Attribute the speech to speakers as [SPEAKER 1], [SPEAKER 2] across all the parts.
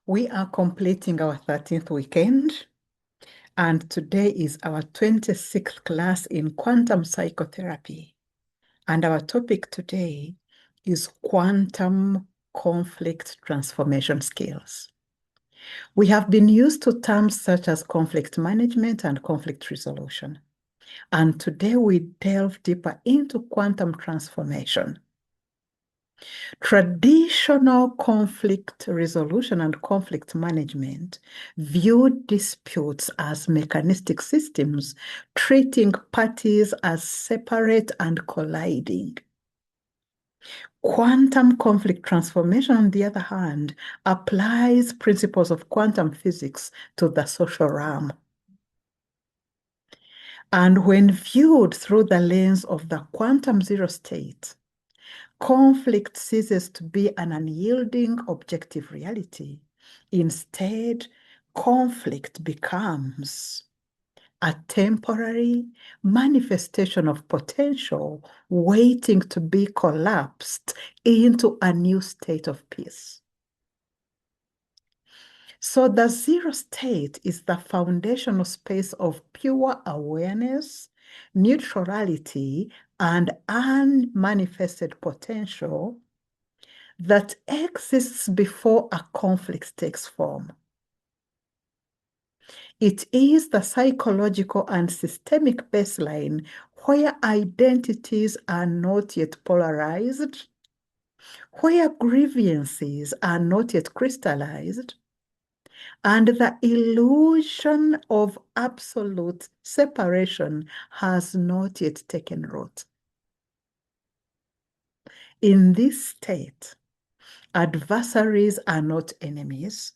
[SPEAKER 1] We are completing our 13th weekend, and today is our 26th class in quantum psychotherapy. And our topic today is quantum conflict transformation skills. We have been used to terms such as conflict management and conflict resolution. And today we delve deeper into quantum transformation. Traditional conflict resolution and conflict management viewed disputes as mechanistic systems, treating parties as separate and colliding. Quantum conflict transformation, on the other hand, applies principles of quantum physics to the social realm. And when viewed through the lens of the quantum zero state, conflict ceases to be an unyielding objective reality. Instead, conflict becomes a temporary manifestation of potential waiting to be collapsed into a new state of peace. So the zero state is the foundational space of pure awareness, neutrality, and unmanifested potential that exists before a conflict takes form. It is the psychological and systemic baseline where identities are not yet polarized, where grievances are not yet crystallized, and the illusion of absolute separation has not yet taken root. In this state, adversaries are not enemies,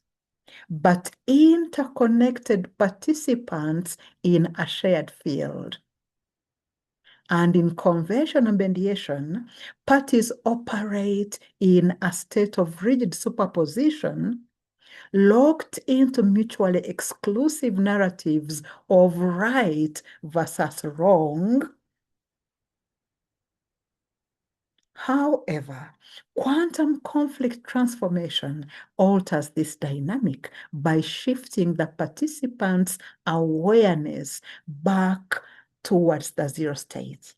[SPEAKER 1] but interconnected participants in a shared field. And in conventional mediation, parties operate in a state of rigid superposition, locked into mutually exclusive narratives of right versus wrong. However, quantum conflict transformation alters this dynamic by shifting the participants' awareness back towards the zero state.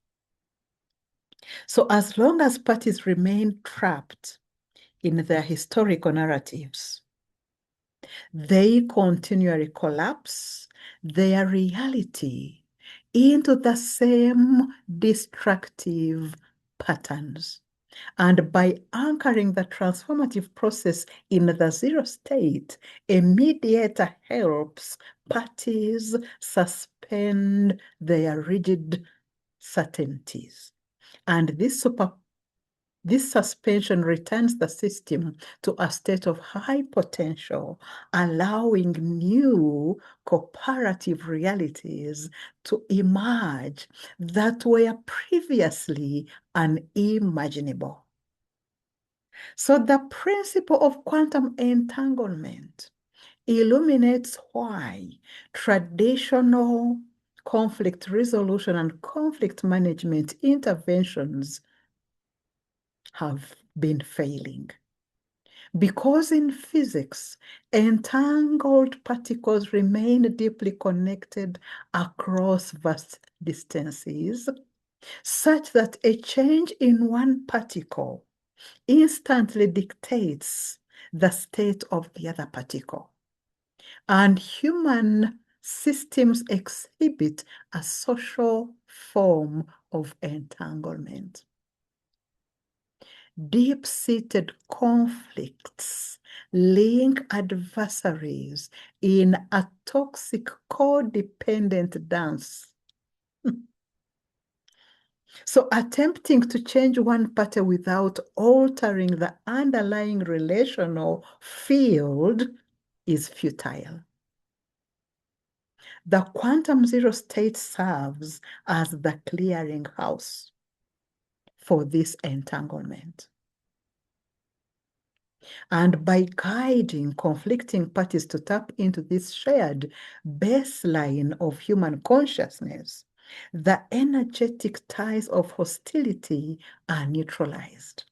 [SPEAKER 1] So as long as parties remain trapped in their historical narratives, they continually collapse their reality into the same destructive patterns. And by anchoring the transformative process in the zero state, a mediator helps parties suspend their rigid certainties. And this suspension returns the system to a state of high potential, allowing new cooperative realities to emerge that were previously unimaginable. So the principle of quantum entanglement illuminates why traditional conflict resolution and conflict management interventions have been failing. Because in physics, entangled particles remain deeply connected across vast distances, such that a change in one particle instantly dictates the state of the other particle. And human systems exhibit a social form of entanglement. Deep-seated conflicts link adversaries in a toxic codependent dance. So attempting to change one party without altering the underlying relational field is futile. The quantum zero state serves as the clearinghouse for this entanglement. And by guiding conflicting parties to tap into this shared baseline of human consciousness, the energetic ties of hostility are neutralized.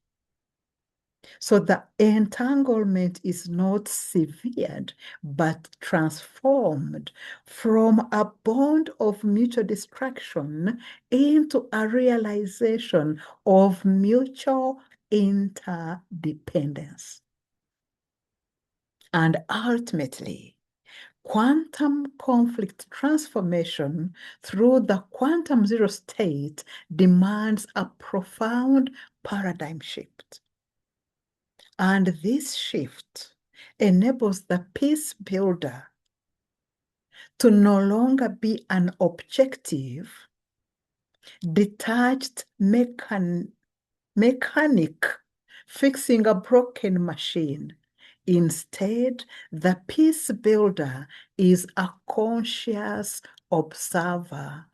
[SPEAKER 1] So the entanglement is not severed, but transformed from a bond of mutual distraction into a realization of mutual interdependence. And ultimately, quantum conflict transformation through the quantum zero state demands a profound paradigm shift. And this shift enables the peace builder to no longer be an objective, detached mechanic fixing a broken machine. Instead, the peace builder is a conscious observer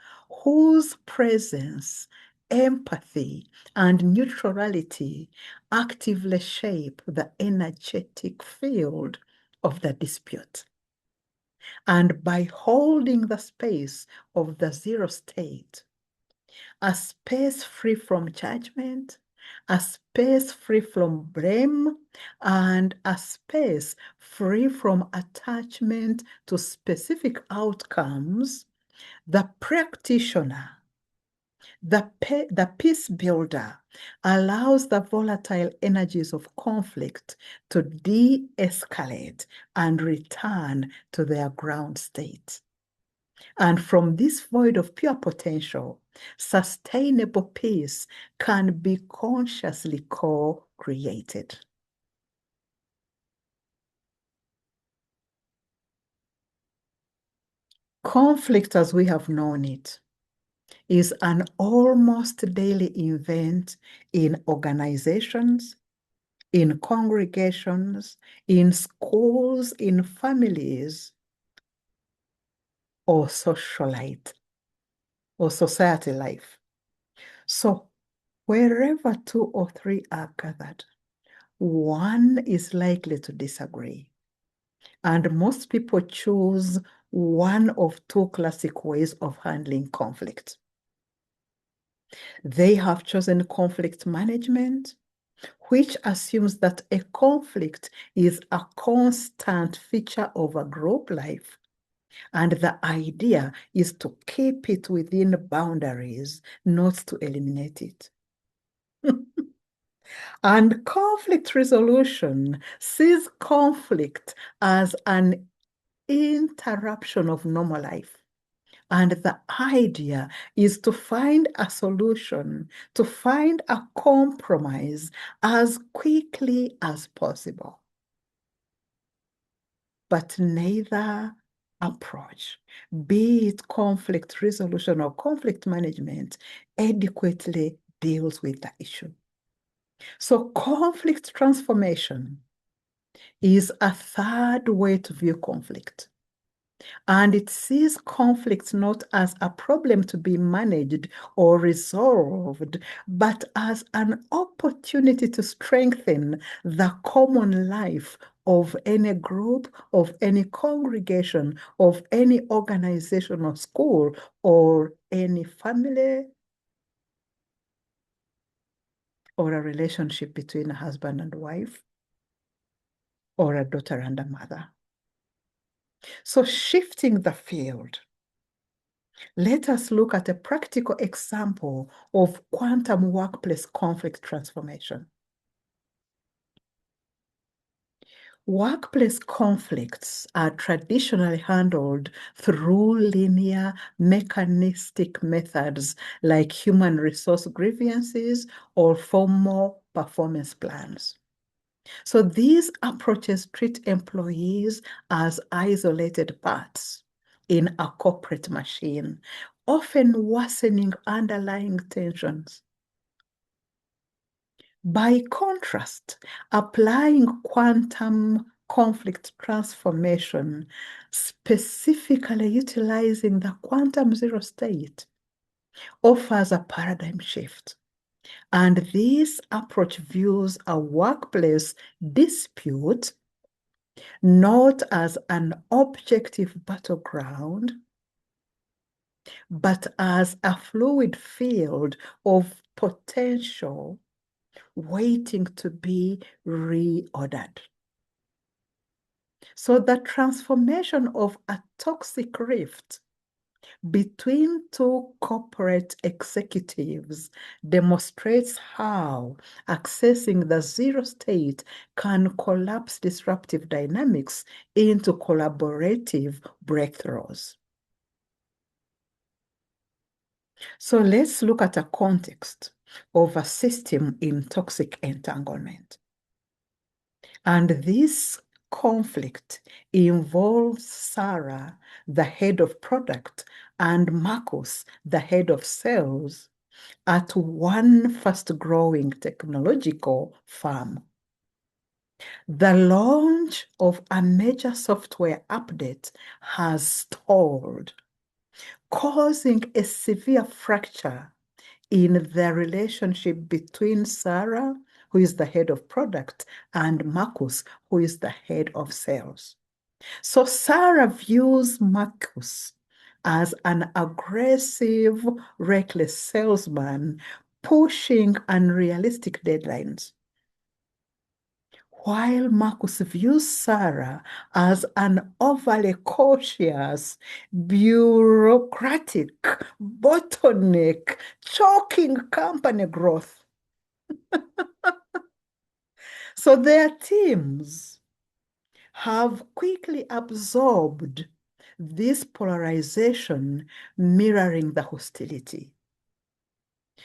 [SPEAKER 1] whose presence, empathy, and neutrality actively shape the energetic field of the dispute. And by holding the space of the zero state, a space free from judgment, a space free from blame, and a space free from attachment to specific outcomes, the practitioner, the peace builder, allows the volatile energies of conflict to de-escalate and return to their ground state. And from this void of pure potential, sustainable peace can be consciously co-created. Conflict, as we have known it, is an almost daily event in organizations, in congregations, in schools, in families, or socialite, or society life. So wherever two or three are gathered, one is likely to disagree. And most people choose one of two classic ways of handling conflict. They have chosen conflict management, which assumes that a conflict is a constant feature of a group life. And the idea is to keep it within boundaries, not to eliminate it. And conflict resolution sees conflict as an interruption of normal life. And the idea is to find a solution, to find a compromise as quickly as possible. But neither approach, be it conflict resolution or conflict management, adequately deals with the issue. So conflict transformation is a third way to view conflict. And it sees conflict not as a problem to be managed or resolved, but as an opportunity to strengthen the common life of any group, of any congregation, of any organization or school, or any family, or a relationship between a husband and wife, or a daughter and a mother. So shifting the field, let us look at a practical example of quantum workplace conflict transformation. Workplace conflicts are traditionally handled through linear, mechanistic methods like human resource grievances or formal performance plans. So these approaches treat employees as isolated parts in a corporate machine, often worsening underlying tensions. By contrast, applying quantum conflict transformation, specifically utilizing the quantum zero state, offers a paradigm shift. And this approach views a workplace dispute not as an objective battleground, but as a fluid field of potential waiting to be reordered. So the transformation of a toxic rift between two corporate executives demonstrates how accessing the zero state can collapse disruptive dynamics into collaborative breakthroughs. So let's look at a context of a system in toxic entanglement. And this conflict involves Sarah, the head of product, and Marcus, the head of sales, at one fast-growing technological firm. The launch of a major software update has stalled, causing a severe fracture in the relationship between Sarah, who is the head of product, and Marcus, who is the head of sales. So Sarah views Marcus as an aggressive, reckless salesman pushing unrealistic deadlines, while Marcus views Sarah as an overly cautious, bureaucratic, bottleneck, choking company growth. So their teams have quickly absorbed this polarization, mirroring the hostility.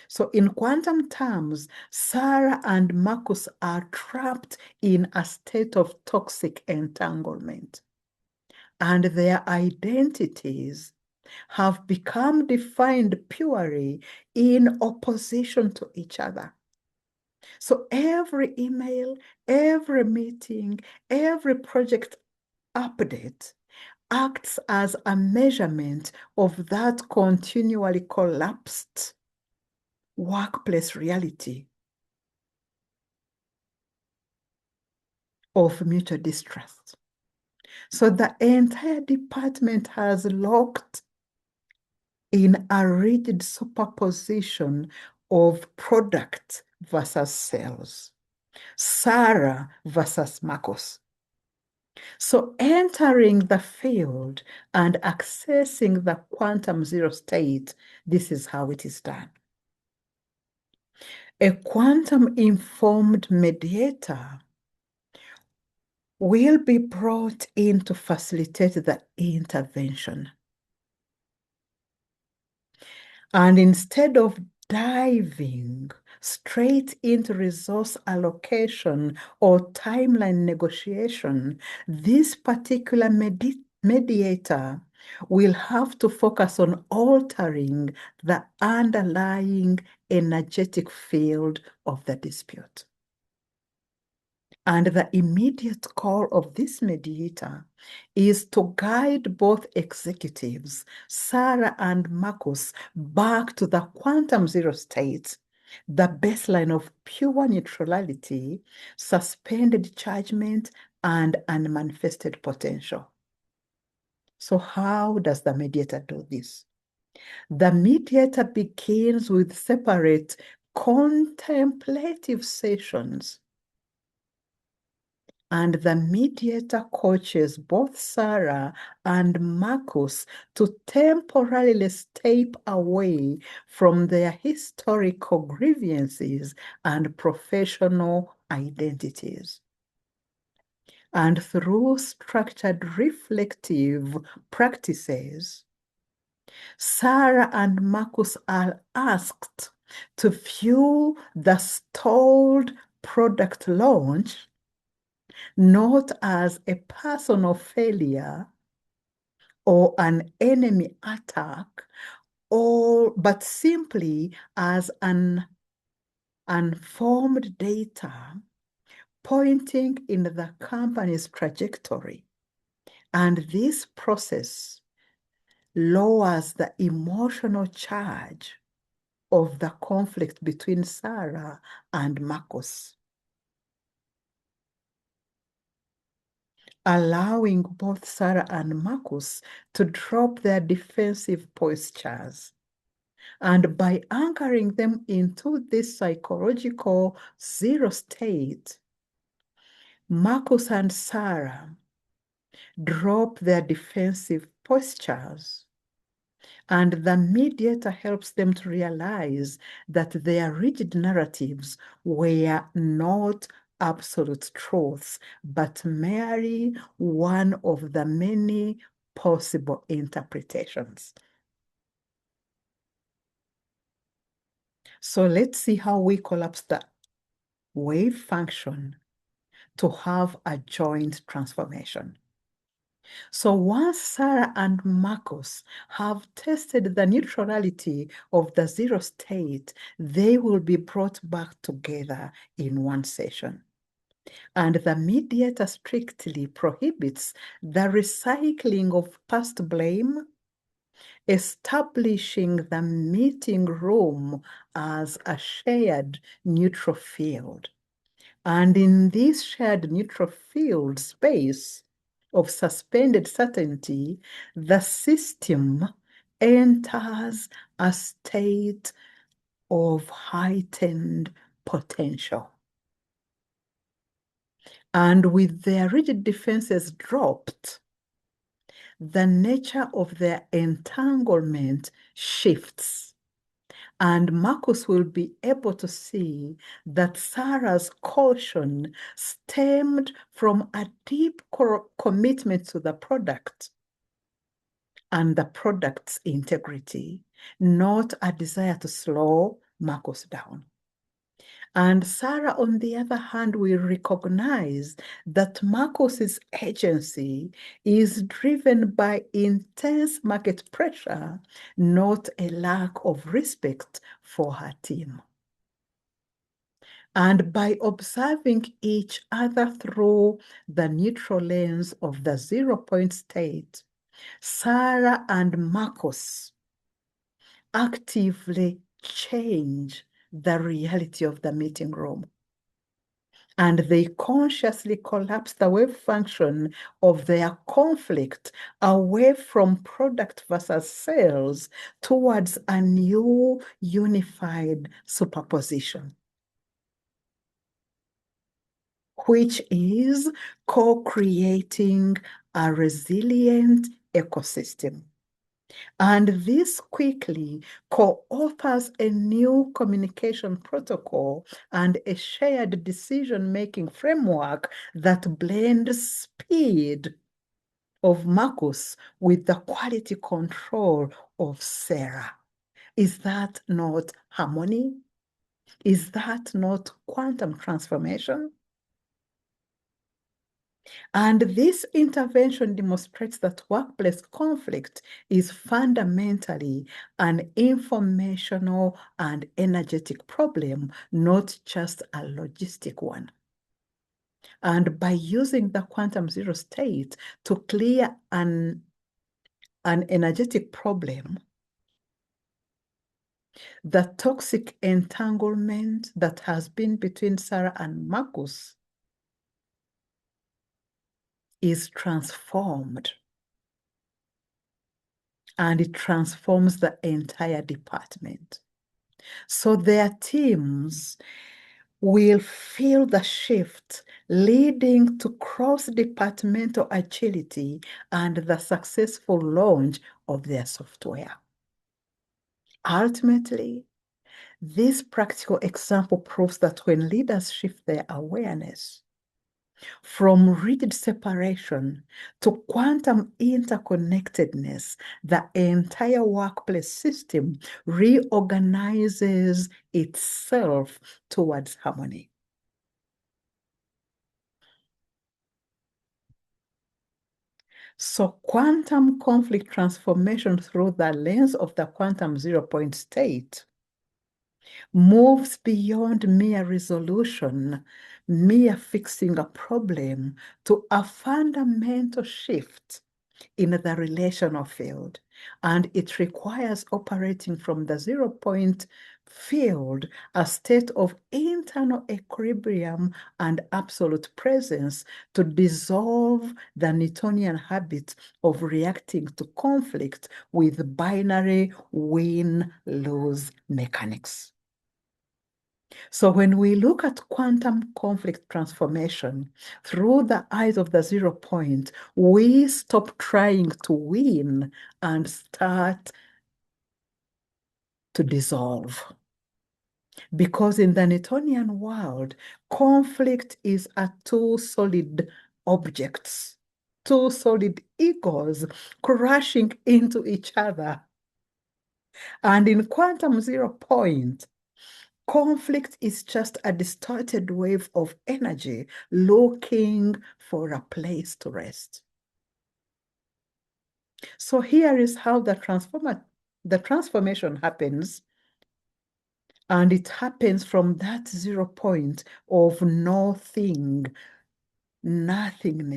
[SPEAKER 1] So in quantum terms, Sarah and Marcus are trapped in a state of toxic entanglement, and their identities have become defined purely in opposition to each other. So every email, every meeting, every project update acts as a measurement of that continually collapsed workplace reality of mutual distrust. So the entire department has locked in a rigid superposition of product versus sales, Sarah versus Marcus. So entering the field and accessing the quantum zero state, this is how it is done. A quantum-informed mediator will be brought in to facilitate the intervention. And instead of diving straight into resource allocation or timeline negotiation, this particular mediator will have to focus on altering the underlying energetic field of the dispute. And the immediate call of this mediator is to guide both executives, Sarah and Marcus, back to the quantum zero state, the baseline of pure neutrality, suspended judgment, and unmanifested potential. So how does the mediator do this? The mediator begins with separate contemplative sessions, and the mediator coaches both Sarah and Marcus to temporarily step away from their historical grievances and professional identities. And through structured reflective practices, Sarah and Marcus are asked to view the stalled product launch not as a personal failure or an enemy attack, but simply as an informed data pointing in the company's trajectory. And this process lowers the emotional charge of the conflict between Sarah and Marcus, allowing both Sarah and Marcus to drop their defensive postures And by anchoring them into this psychological zero state, Marcus and Sarah drop their defensive postures, and the mediator helps them to realize that their rigid narratives were not absolute truths, but merely one of the many possible interpretations. So let's see how we collapse the wave function to have a joint transformation. So once Sarah and Marcus have tested the neutrality of the zero state, they will be brought back together in one session. And the mediator strictly prohibits the recycling of past blame, establishing the meeting room as a shared neutral field. And in this shared neutral field space of suspended certainty, the system enters a state of heightened potential. And with their rigid defenses dropped, the nature of their entanglement shifts. And Marcus will be able to see that Sarah's caution stemmed from a deep commitment to the product and the product's integrity, not a desire to slow Marcus down. And Sarah, on the other hand, will recognize that Marcus's agency is driven by intense market pressure, not a lack of respect for her team. And by observing each other through the neutral lens of the 0-point state, Sarah and Marcus actively change the reality of the meeting room. And they consciously collapse the wave function of their conflict away from product versus sales towards a new unified superposition, which is co-creating a resilient ecosystem. And this quickly co-authors a new communication protocol and a shared decision-making framework that blends speed of Marcus with the quality control of Sarah. Is that not harmony? Is that not quantum transformation? And this intervention demonstrates that workplace conflict is fundamentally an informational and energetic problem, not just a logistic one. And by using the quantum zero state to clear an energetic problem, the toxic entanglement that has been between Sarah and Marcus is transformed, and it transforms the entire department. So their teams will feel the shift, leading to cross-departmental agility and the successful launch of their software. Ultimately, this practical example proves that when leaders shift their awareness from rigid separation to quantum interconnectedness, the entire workplace system reorganizes itself towards harmony. So quantum conflict transformation through the lens of the quantum 0-point state moves beyond mere resolution, mere fixing a problem, to a fundamental shift in the relational field. And it requires operating from the 0-point field, a state of internal equilibrium and absolute presence, to dissolve the Newtonian habit of reacting to conflict with binary win-lose mechanics. So when we look at quantum conflict transformation through the eyes of the 0 point, we stop trying to win and start to dissolve. Because in the Newtonian world, conflict is a two solid objects, two solid egos crashing into each other. And in quantum 0 point, conflict is just a distorted wave of energy looking for a place to rest. So here is how the transformation happens. And it happens from that 0 point of nothingness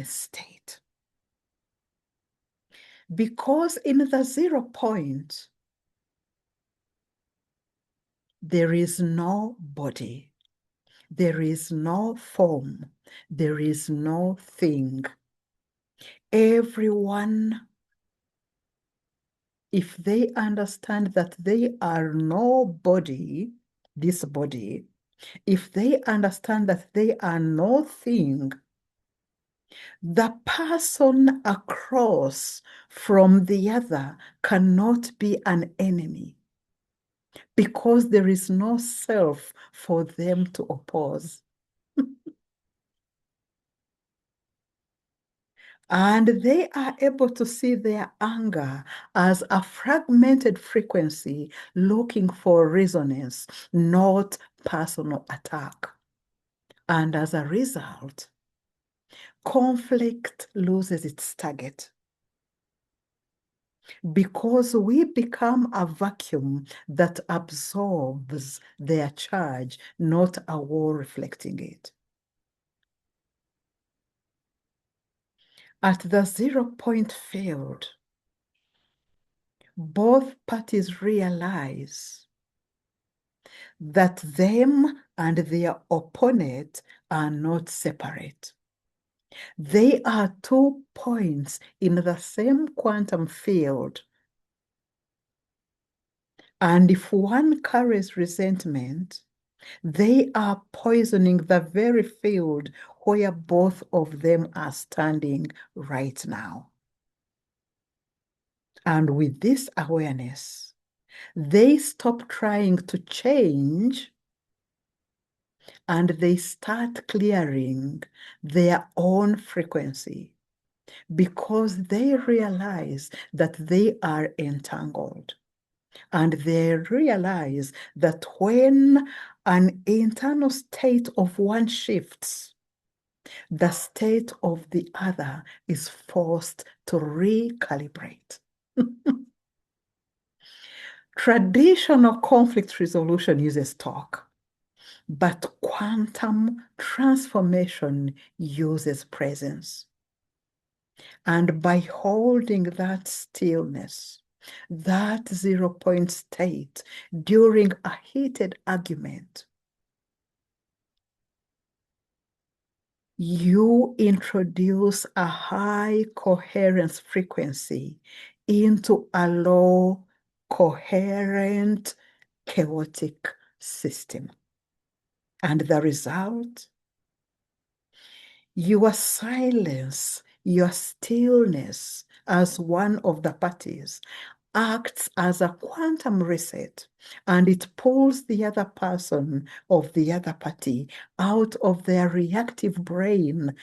[SPEAKER 1] state. Because in the 0 point, there is no body, there is no form, there is no thing. Everyone, if they understand that they are no body, this body, if they understand that they are no thing, the person across from the other cannot be an enemy because there is no self for them to oppose. And they are able to see their anger as a fragmented frequency looking for resonance, not personal attack. And as a result, conflict loses its target because we become a vacuum that absorbs their charge, not a wall reflecting it. At the 0 point field, both parties realize that them and their opponent are not separate. They are 2 points in the same quantum field. And if one carries resentment, they are poisoning the very field where both of them are standing right now. And with this awareness, they stop trying to change and they start clearing their own frequency because they realize that they are entangled. And they realize that when an internal state of one shifts, the state of the other is forced to recalibrate. Traditional conflict resolution uses talk, but quantum transformation uses presence. And by holding that stillness, that 0 point state during a heated argument, you introduce a high coherence frequency into a low coherent chaotic system. And the result, your silence, your stillness as one of the parties acts as a quantum reset, and it pulls the other person of the other party out of their reactive brain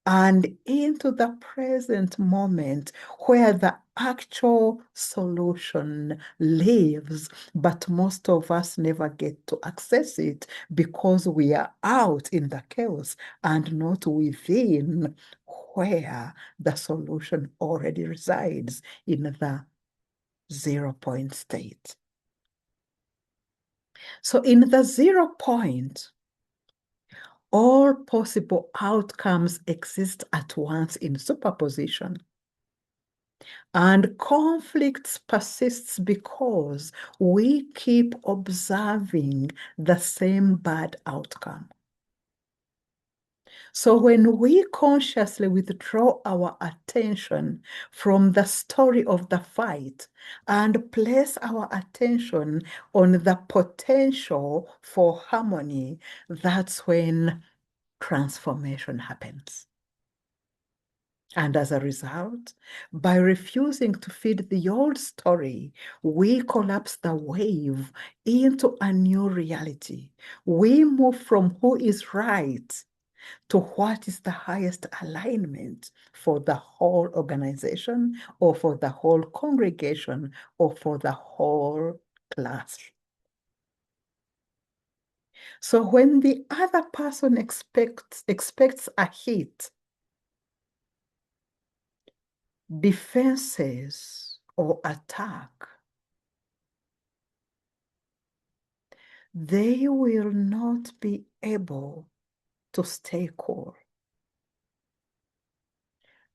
[SPEAKER 1] and into the present moment where the actual solution lives, but most of us never get to access it because we are out in the chaos and not within where the solution already resides in the 0 point state. So in the 0 point, all possible outcomes exist at once in superposition. And conflicts persists because we keep observing the same bad outcome. So when we consciously withdraw our attention from the story of the fight and place our attention on the potential for harmony, that's when transformation happens. And as a result, by refusing to feed the old story, we collapse the wave into a new reality. We move from who is right to what is the highest alignment for the whole organization or for the whole congregation or for the whole class. So when the other person expects a hit, defenses, or attack, they will not be able to stay cool.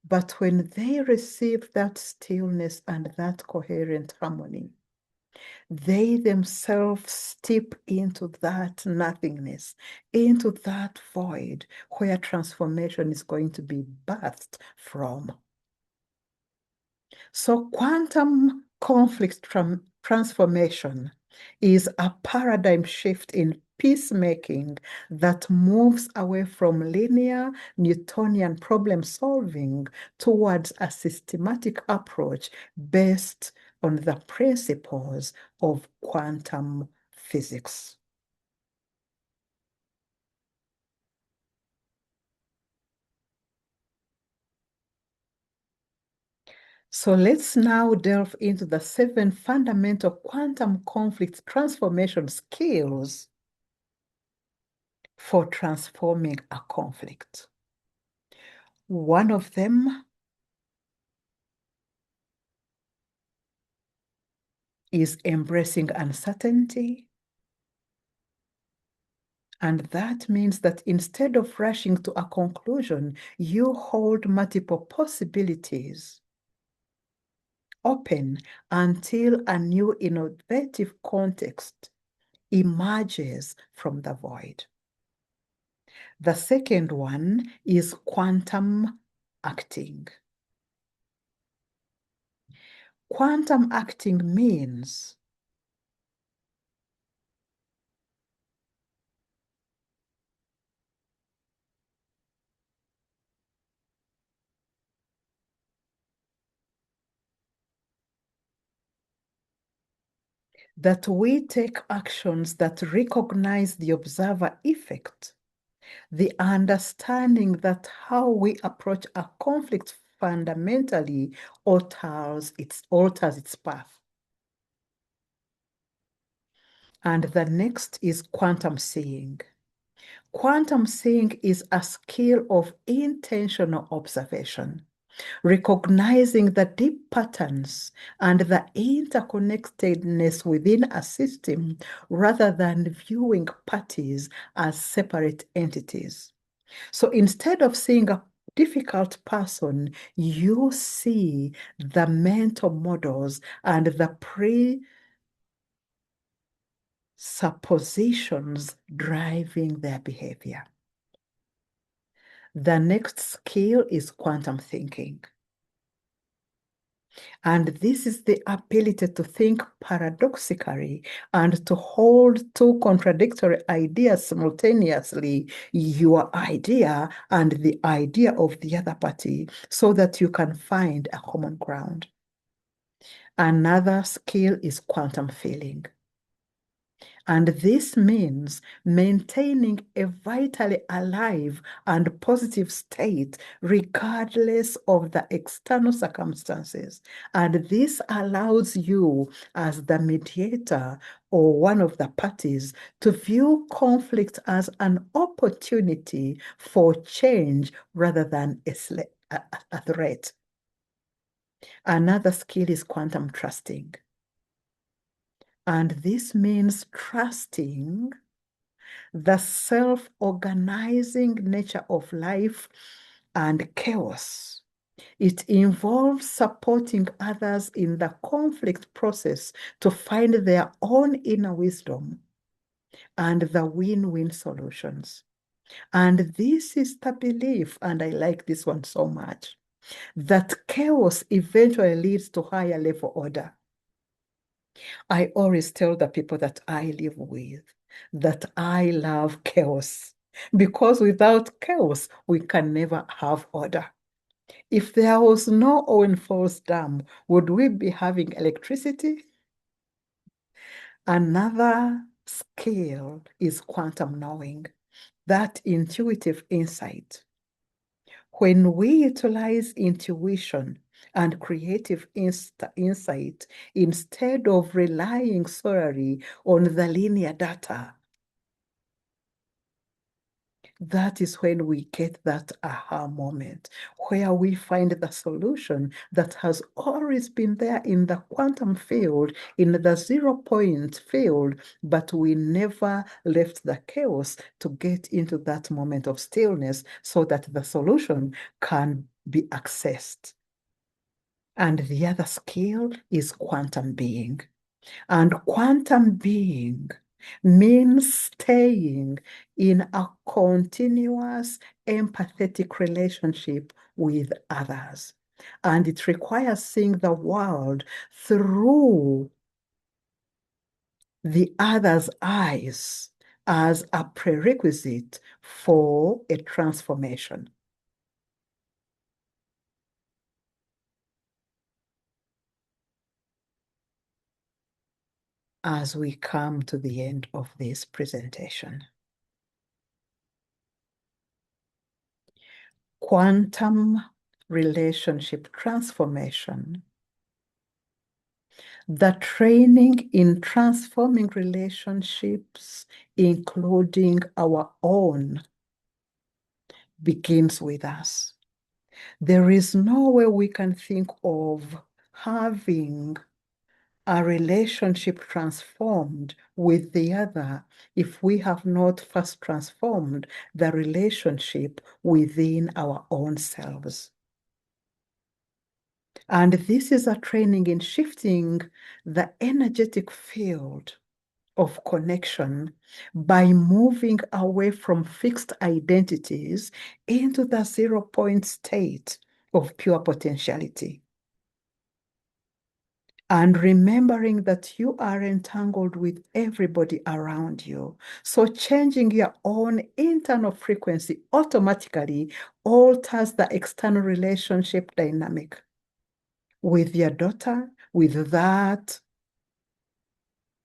[SPEAKER 1] But when they receive that stillness and that coherent harmony, they themselves step into that nothingness, into that void where transformation is going to be birthed from. So quantum conflict transformation is a paradigm shift in peacemaking that moves away from linear Newtonian problem solving towards a systematic approach based on the principles of quantum physics. So let's now delve into the 7 fundamental quantum conflict transformation skills for transforming a conflict. One of them is embracing uncertainty. And that means that instead of rushing to a conclusion, you hold multiple possibilities open until a new innovative context emerges from the void. The second one is quantum acting. Quantum acting means that we take actions that recognize the observer effect, the understanding that how we approach a conflict fundamentally alters its path. And the next is quantum seeing. Quantum seeing is a skill of intentional observation, recognizing the deep patterns and the interconnectedness within a system rather than viewing parties as separate entities. So instead of seeing a difficult person, you see the mental models and the presuppositions driving their behavior. The next skill is quantum thinking. And this is the ability to think paradoxically and to hold two contradictory ideas simultaneously, your idea and the idea of the other party, so that you can find a common ground. Another skill is quantum feeling. And this means maintaining a vitally alive and positive state regardless of the external circumstances. And this allows you, as the mediator or one of the parties, to view conflict as an opportunity for change rather than a threat. Another skill is quantum trusting. And this means trusting the self-organizing nature of life and chaos, It involves supporting others in the conflict process to find their own inner wisdom and the win-win solutions. And this is the belief, and I like this one so much, that chaos eventually leads to higher level order. I always tell the people that I live with that I love chaos because without chaos, we can never have order. If there was no Owen Falls Dam, would we be having electricity? Another skill is quantum knowing, that intuitive insight. When we utilize intuition and creative insight instead of relying solely on the linear data, that is when we get that aha moment where we find the solution that has always been there in the quantum field, in the 0 point field, but we never left the chaos to get into that moment of stillness so that the solution can be accessed. And the other skill is quantum being. And quantum being means staying in a continuous empathetic relationship with others. And it requires seeing the world through the other's eyes as a prerequisite for a transformation. As we come to the end of this presentation, quantum relationship transformation, the training in transforming relationships, including our own, begins with us. There is no way we can think of having a relationship transformed with the other if we have not first transformed the relationship within our own selves. And this is a training in shifting the energetic field of connection by moving away from fixed identities into the 0 point state of pure potentiality. And remembering that you are entangled with everybody around you. So changing your own internal frequency automatically alters the external relationship dynamic with your daughter, with that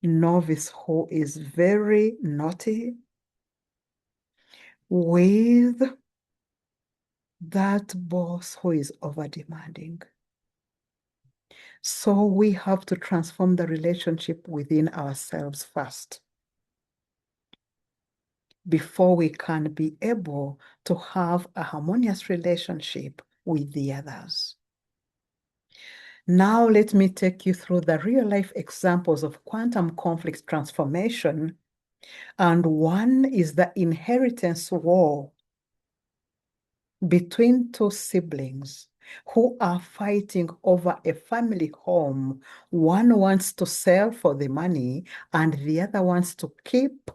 [SPEAKER 1] novice who is very naughty, with that boss who is over demanding. So we have to transform the relationship within ourselves first before we can be able to have a harmonious relationship with the others. Now let me take you through the real-life examples of quantum conflict transformation. And one is the inheritance war between two siblings who are fighting over a family home. One wants to sell for the money and the other wants to keep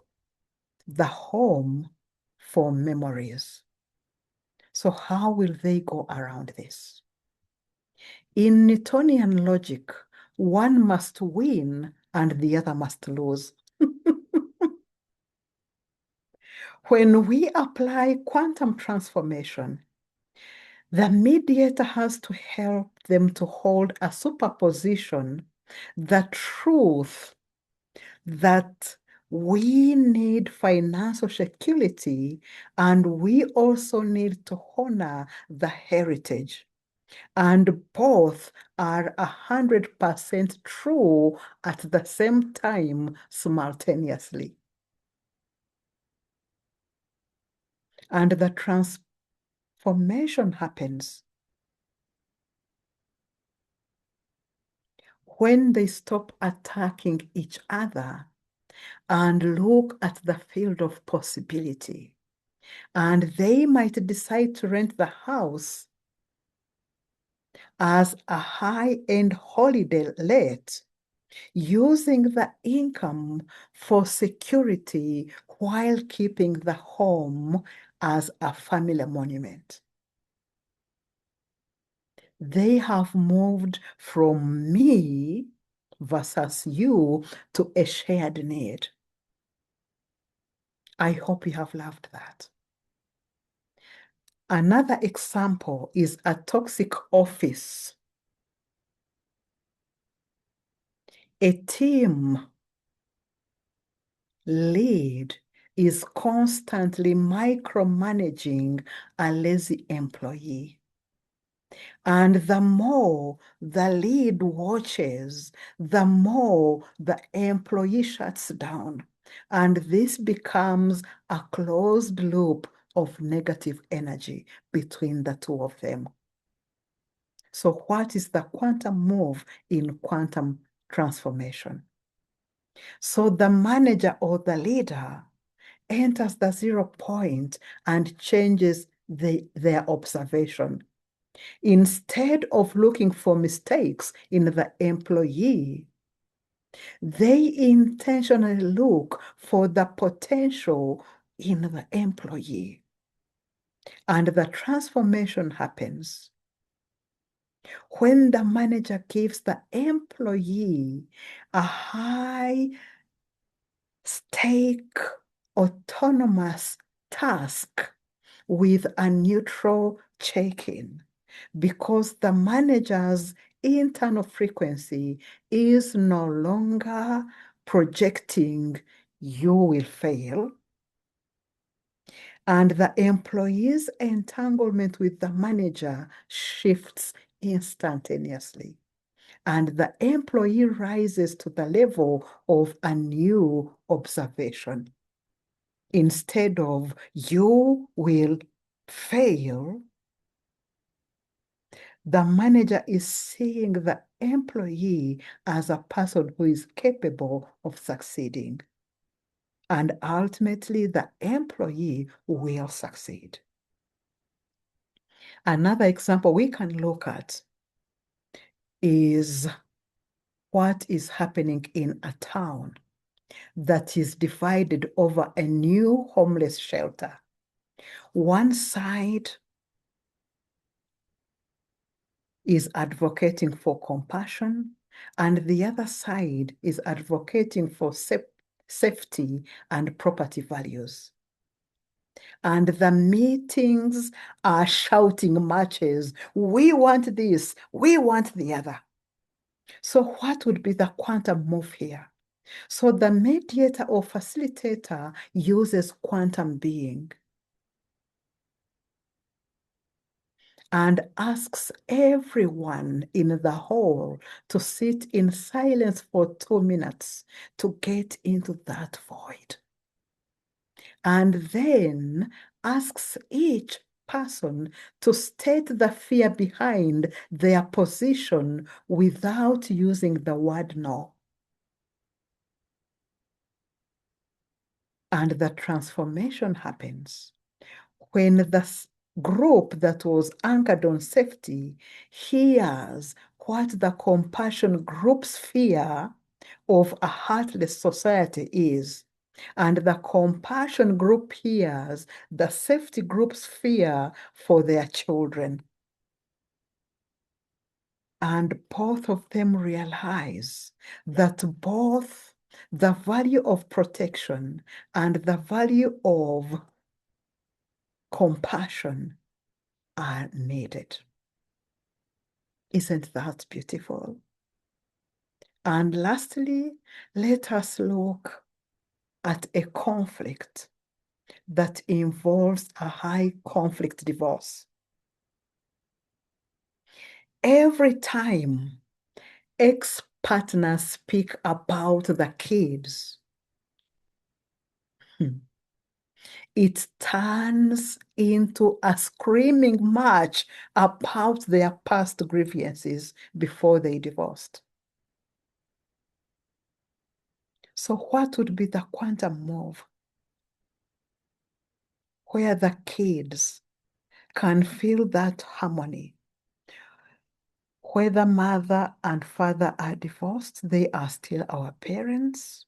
[SPEAKER 1] the home for memories. So how will they go around this? In Newtonian logic, one must win and the other must lose. When we apply quantum transformation, the mediator has to help them to hold a superposition, the truth that we need financial security and we also need to honor the heritage. And both are 100% true at the same time simultaneously. And the transformation happens when they stop attacking each other and look at the field of possibility. And they might decide to rent the house as a high-end holiday let, using the income for security while keeping the home as a family monument. They have moved from me versus you to a shared need. I hope you have loved that. Another example is a toxic office. A team lead is constantly micromanaging a lazy employee. And the more the lead watches, the more the employee shuts down. And this becomes a closed loop of negative energy between the two of them. So what is the quantum move in quantum transformation? So the manager or the leader enters the 0 point and changes their observation. Instead of looking for mistakes in the employee, they intentionally look for the potential in the employee. And the transformation happens when the manager gives the employee a high stake autonomous task with a neutral check-in, because the manager's internal frequency is no longer projecting you will fail, and the employee's entanglement with the manager shifts instantaneously. And the employee rises to the level of a new observation. Instead of you will fail, the manager is seeing the employee as a person who is capable of succeeding. And ultimately, the employee will succeed. Another example we can look at is what is happening in a town that is divided over a new homeless shelter. One side is advocating for compassion, and the other side is advocating for safety and property values. And the meetings are shouting matches. We want this, we want the other. So what would be the quantum move here? So the mediator or facilitator uses quantum being and asks everyone in the hall to sit in silence for 2 minutes to get into that void. And then asks each person to state the fear behind their position without using the word no. And the transformation happens when the group that was anchored on safety hears what the compassion group's fear of a heartless society is. And the compassion group hears the safety group's fear for their children. And both of them realize that both the value of protection and the value of compassion are needed. Isn't that beautiful? And lastly, let us look at a conflict that involves a high conflict divorce. Every time ex-partners speak about the kids, it turns into a screaming match about their past grievances before they divorced. So what would be the quantum move where the kids can feel that harmony, Whether mother and father are divorced, they are still our parents,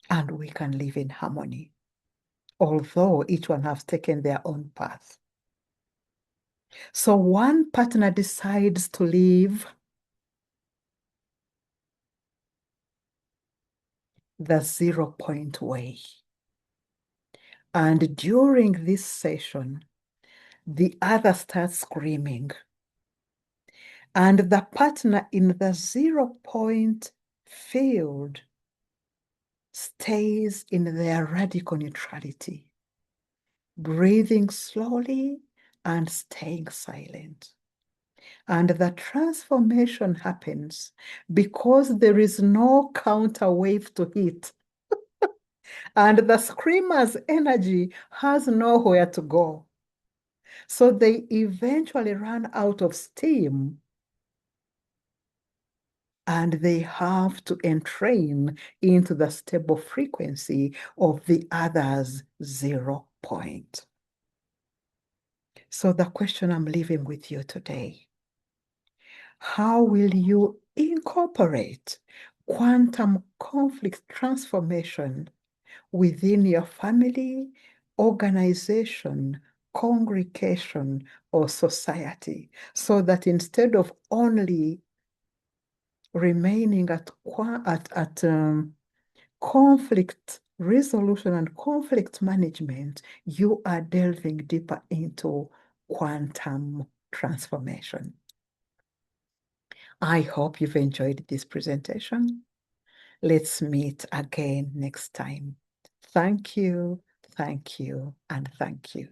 [SPEAKER 1] and we can live in harmony, although each one has taken their own path. So one partner decides to leave the 0 point way. And during this session, the other starts screaming. And the partner in the 0 point field stays in their radical neutrality, breathing slowly and staying silent. And the transformation happens because there is no counter wave to hit. And the screamer's energy has nowhere to go. So they eventually run out of steam and they have to entrain into the stable frequency of the other's 0 point. So the question I'm leaving with you today, how will you incorporate quantum conflict transformation within your family, organization, congregation, or society, so that instead of only remaining at conflict resolution and conflict management, you are delving deeper into quantum transformation. I hope you've enjoyed this presentation. Let's meet again next time. Thank you, and thank you.